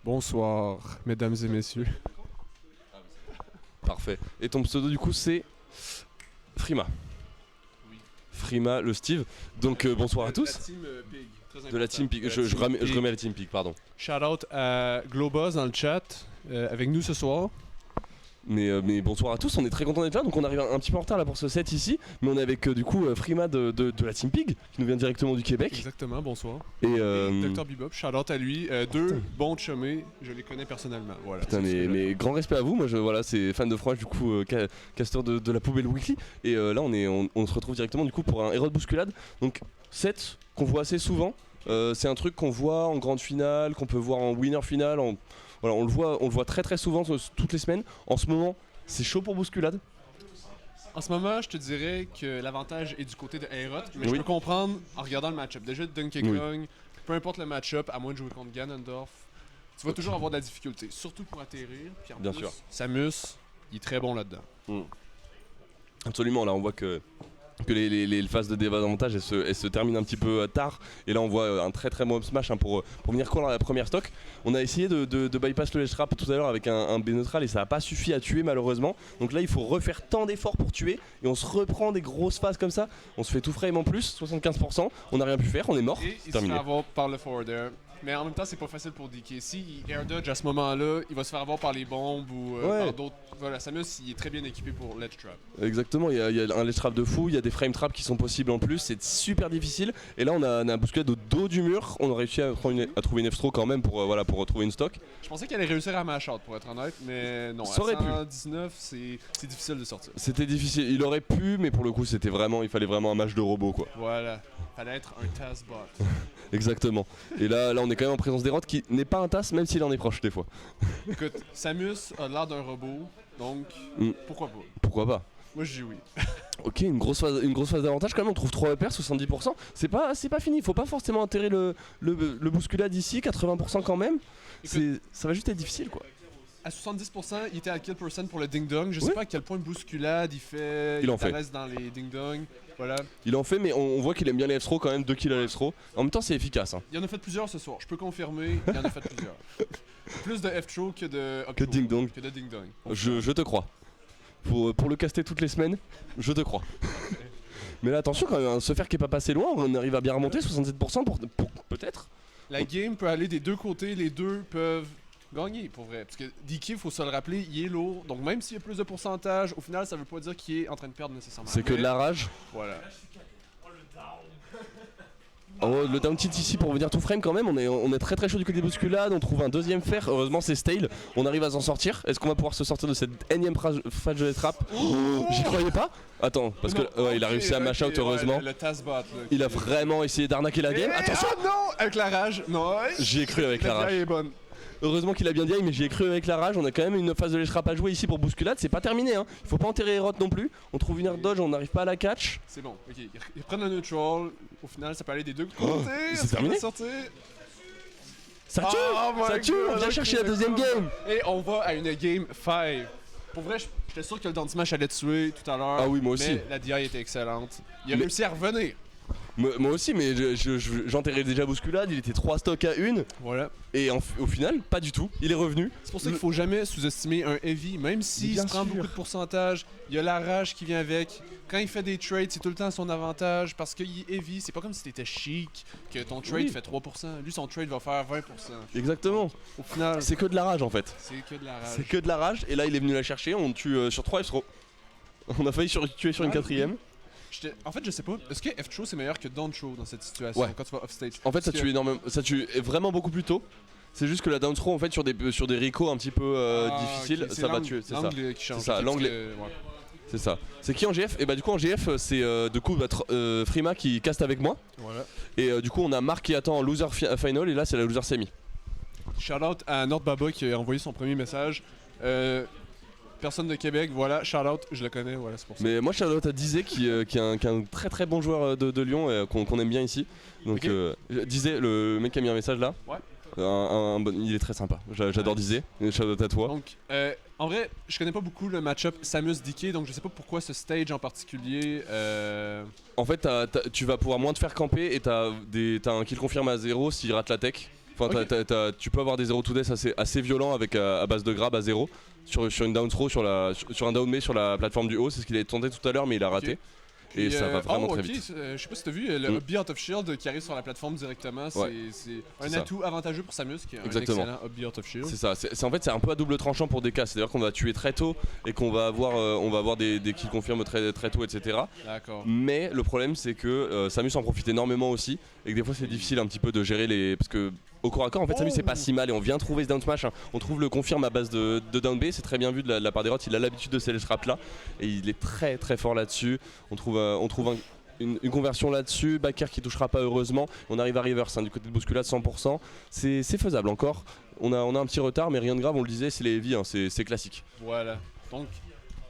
Bonsoir, mesdames et messieurs. Parfait. Et ton pseudo du coup c'est Frima. Oui. Frima, le Steve. Donc bonsoir à tous. De la team Pig. Très De la team Pig. Je remets la team Pig, pardon. Shout out à Globos dans le chat avec nous ce soir. Mais bonsoir à tous, on est très content d'être là. Donc on arrive un petit peu en retard là pour ce set ici. Mais on est avec du coup Frima de la team Pig qui nous vient directement du Québec. Exactement, bonsoir. Et Dr Bebop, shout out à lui. Deux bons chumés, je les connais personnellement. Voilà, putain, mais grand respect à vous. Moi voilà, c'est fan de Froid du coup, casteur de la poubelle weekly. Et là on se retrouve directement du coup pour un héros de bousculade. Donc set qu'on voit assez souvent. C'est un truc qu'on voit en grande finale, qu'on peut voir en winner finale. Voilà, on le voit très très souvent toutes les semaines. En ce moment, c'est chaud pour bousculade. En ce moment, je te dirais que l'avantage est du côté de Aerot, mais Oui. je peux comprendre en regardant le match-up. Déjà, Donkey Kong, peu importe le match-up, à moins de jouer contre Ganondorf, tu vas toujours avoir de la difficulté, surtout pour atterrir. Puis en Bien plus, sûr. Samus, il est très bon là-dedans. Absolument, là on voit que les phases de désavantage elles se terminent un petit peu tard. Et là on voit un très très bon up smash pour venir call la première stock. On a essayé de bypass le ledge trap tout à l'heure avec un B neutral et ça n'a pas suffi à tuer malheureusement. Donc là il faut refaire tant d'efforts pour tuer et on se reprend des grosses phases comme ça. On se fait tout frame en plus, 75%, on n'a rien pu faire, on est mort, Et c'est il se terminé. fait avoir par le forwarder. Mais en même temps, c'est pas facile pour DK. Si il air dodge à ce moment-là, il va se faire avoir par les bombes ou par d'autres. Voilà, Samus, il est très bien équipé pour ledge trap. Exactement, il y a un ledge trap de fou, il y a des frame traps qui sont possibles en plus, c'est super difficile. Et là on a un bousculade au dos du mur, on a réussi à trouver une F-throw quand même pour retrouver une stock. Je pensais qu'elle allait réussir à mash out pour être honnête, mais non, Ça aurait pu. 119, c'est difficile de sortir. C'était difficile, il aurait pu, mais pour le coup il fallait vraiment un match de robot quoi. Voilà, fallait être un Tazbot. Exactement. Et là on est quand même en présence d'Erot qui n'est pas un tasse même s'il en est proche des fois. Écoute, Samus a l'air d'un robot, donc pourquoi pas? Pourquoi pas? Moi je dis oui. Ok, une grosse phase d'avantage quand même, on trouve 3 EPR, 70%. C'est pas fini, faut pas forcément enterrer le bousculade ici, 80% quand même. Ça va juste être difficile quoi. À 70%, il était à kill percent pour le ding dong. Je sais pas à quel point de bousculade il fait. Il en fait. Reste dans les ding dong. Voilà. Il en fait, mais on voit qu'il aime bien les F-throw quand même, 2 kills à l'F-throw. En même temps, c'est efficace. Hein. Il en a fait plusieurs ce soir. Je peux confirmer, il en a fait plusieurs. Plus de F-throw que de up Que throw, ding dong. Que de ding dong. Je te crois. Pour le caster toutes les semaines, je te crois. Mais là, attention quand même, un Sefer qui est pas passé loin, on arrive à bien remonter, 67% pour peut-être. La game peut aller des deux côtés, les deux peuvent gagner pour vrai. Parce que DK, faut se le rappeler, il est lourd. Donc même s'il y a plus de pourcentage, au final, ça veut pas dire qu'il est en train de perdre nécessairement. C'est que de la rage. Voilà. Le down tilt ici pour venir tout frame quand même, on est très très chaud du côté des bousculades, on trouve un deuxième fer, heureusement c'est stale, on arrive à s'en sortir. Est-ce qu'on va pouvoir se sortir de cette énième phase de trap? J'y croyais pas. Attends, parce que il a réussi à mash out heureusement. Le Tazbot, là, Il a vraiment essayé d'arnaquer la game. Attention! Ah non! Avec la rage, non! J'y ai cru avec la rage. est bonne. Heureusement qu'il a bien dit, mais j'y ai cru avec la rage. On a quand même une phase de ledge-trap à jouer ici pour bousculade. C'est pas terminé, hein. Il faut pas enterrer Erot non plus. On trouve une air dodge, on n'arrive pas à la catch. C'est bon, ok. Ils prennent le neutral. Au final, ça peut aller des deux côtés. C'est terminé? Sortir? Ça tue! Ça tue! On vient chercher la deuxième game! Et on va à une game 5. Pour vrai, j'étais sûr que le down smash allait tuer tout à l'heure. Ah oui, moi aussi. Mais la DI était excellente. Il a réussi à revenir. Moi aussi, mais j'enterrais déjà bousculade. Il était 3 stocks à 1. Voilà. Et au final, pas du tout. Il est revenu. C'est pour ça qu'il faut jamais sous-estimer un heavy. Même s'il se prend beaucoup de pourcentage, il y a la rage qui vient avec. Quand il fait des trades, c'est tout le temps à son avantage parce qu'il est heavy. C'est pas comme si t'étais chic, que ton trade fait 3%. Lui, son trade va faire 20%. Exactement. Au final, C'est que de la rage en fait. c'est que de la rage. C'est que de la rage. Et là, il est venu la chercher. On tue sur 3 F-throw. On a failli tuer sur une quatrième. En fait, je sais pas. Est-ce que F-throw c'est meilleur que down throw dans cette situation Ouais. quand tu vas off-stage? En fait, ça tue énormément. Ça tue vraiment beaucoup plus tôt. C'est juste que la down throw, en fait, sur des recos un petit peu difficiles, ok, c'est ça va l'angle- tuer. C'est ça. l'angle qui change. C'est ça, ok, l'angle parce que- ouais. C'est ça. C'est qui en GF? Et bah du coup en GF c'est du coup Frima qui caste avec moi. Voilà. Et du coup on a Marc qui attend en loser final et là c'est la loser semi. Shout out à Nord Baba qui a envoyé son premier message. Personne de Québec, voilà, shout out, je le connais, voilà, c'est pour ça. Mais moi Charlotte à Dizé qui est un très très bon joueur de Lyon qu'on aime bien ici. Donc Dizé, le mec qui a mis un message là. Ouais. Il est très sympa. J'adore Dizé. Charlotte à toi. Donc, en vrai, je connais pas beaucoup le match-up Samus-DK, donc je sais pas pourquoi ce stage en particulier. En fait tu vas pouvoir moins te faire camper et t'as un kill confirme à 0 s'il rate la tech. Enfin, tu peux avoir des 0 to death assez violents avec à base de grab à 0 sur une down throw, sur un down B sur la plateforme du haut. C'est ce qu'il a tenté tout à l'heure, mais il a raté. Et ça va vraiment très vite. Je sais pas si t'as vu le Upbeat Out of Shield qui arrive sur la plateforme directement. C'est un atout avantageux pour Samus qui est un excellent Upbeat Out of Shield. C'est ça. En fait, c'est un peu à double tranchant pour DK. C'est-à-dire qu'on va tuer très tôt et qu'on va avoir des kills confirmes très tôt, etc. D'accord. Mais le problème, c'est que Samus en profite énormément aussi et que des fois, c'est difficile un petit peu de gérer les. Parce que au corps à corps, en fait, Samus c'est pas si mal et on vient trouver ce down smash. On trouve le confirme à base de down B. C'est très bien vu de la part des Rots. Il a l'habitude de ces frappes là et il est très très fort là-dessus. On trouve une conversion là-dessus, backer qui touchera pas heureusement. On arrive à reverse du côté de bousculade 100%. C'est faisable encore. On a un petit retard, mais rien de grave. On le disait, c'est les heavy, c'est classique. Voilà. Donc,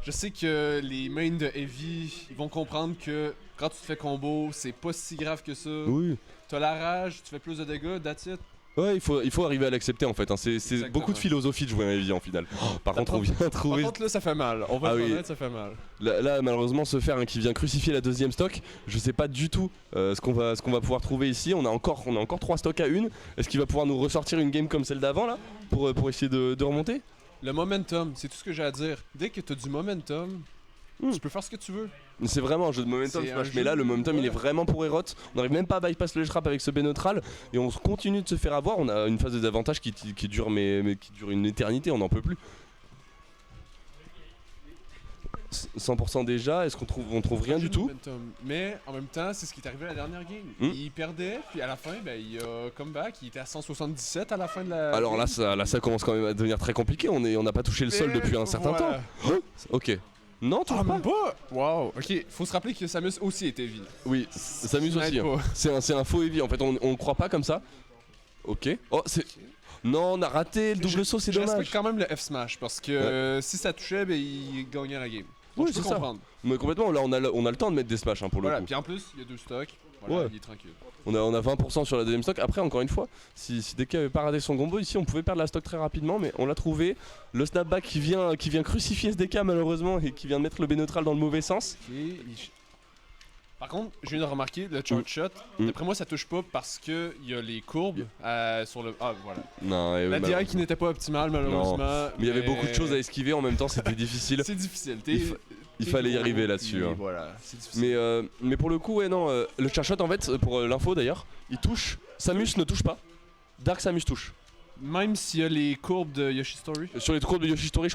je sais que les mains de heavy, ils vont comprendre que quand tu te fais combo, c'est pas si grave que ça. Oui. T'as la rage, tu fais plus de dégâts, that's it. Ouais, il faut arriver à l'accepter en fait. C'est beaucoup de philosophie de jouer un heavy en finale. Par contre, on vient trouver. Par contre, là, ça fait mal. On va être honnête, ça fait mal. Là, malheureusement, se faire qui vient crucifier la deuxième stock, je sais pas du tout ce qu'on va pouvoir trouver ici. On a encore 3 stocks à une. Est-ce qu'il va pouvoir nous ressortir une game comme celle d'avant là pour essayer de remonter? Le momentum, c'est tout ce que j'ai à dire. Dès que tu as du momentum, tu peux faire ce que tu veux. C'est vraiment un jeu de momentum Smash, mais là le momentum il est vraiment pour Herot. On n'arrive même pas à bypass le trap avec ce B neutral et on continue de se faire avoir. On a une phase de désavantage qui dure mais qui dure une éternité, on n'en peut plus. 100% déjà, est-ce on trouve rien du tout momentum. Mais en même temps, c'est ce qui est arrivé à la dernière game. Il perdait, puis à la fin, il a comeback, il était à 177 à la fin de la. Alors game. là ça commence quand même à devenir très compliqué, on n'a pas touché le sol depuis un certain temps. Ok. Non, toujours pas. Wow. Ok, faut se rappeler que Samus aussi était heavy. Oui, Samus aussi. C'est un faux heavy en fait, on croit pas comme ça. Ok. Oh, c'est. Non, on a raté le double saut, c'est dommage. Je respecte quand même le F smash parce que si ça touchait, il gagnait la game. Donc, oui, c'est ça. Mais complètement, là on a le temps de mettre des smash pour le coup. Voilà, puis en plus, il y a 2 stocks. Voilà, il est tranquille. On a 20% sur la deuxième stock. Après, encore une fois, si DK avait pas raté son combo ici, on pouvait perdre la stock très rapidement, mais on l'a trouvé. Le snapback qui vient crucifier ce DK malheureusement et qui vient mettre le B neutral dans le mauvais sens. Par contre, je viens de remarquer le charge shot. D'après moi, ça touche pas parce que il y a les courbes sur le. Ah voilà. Non, la DI qui n'était pas optimale malheureusement. Non. Mais il y avait beaucoup de choses à esquiver en même temps, c'était difficile. C'est difficile. Il fallait y arriver là-dessus. Hein. Voilà, c'est difficile. Mais pour le coup, ouais, non. Le charge shot, en fait, pour l'info d'ailleurs, il touche. Samus ne touche pas. Dark Samus touche. Même s'il y a les courbes de Yoshi Story. Sur les courbes de Yoshi Story,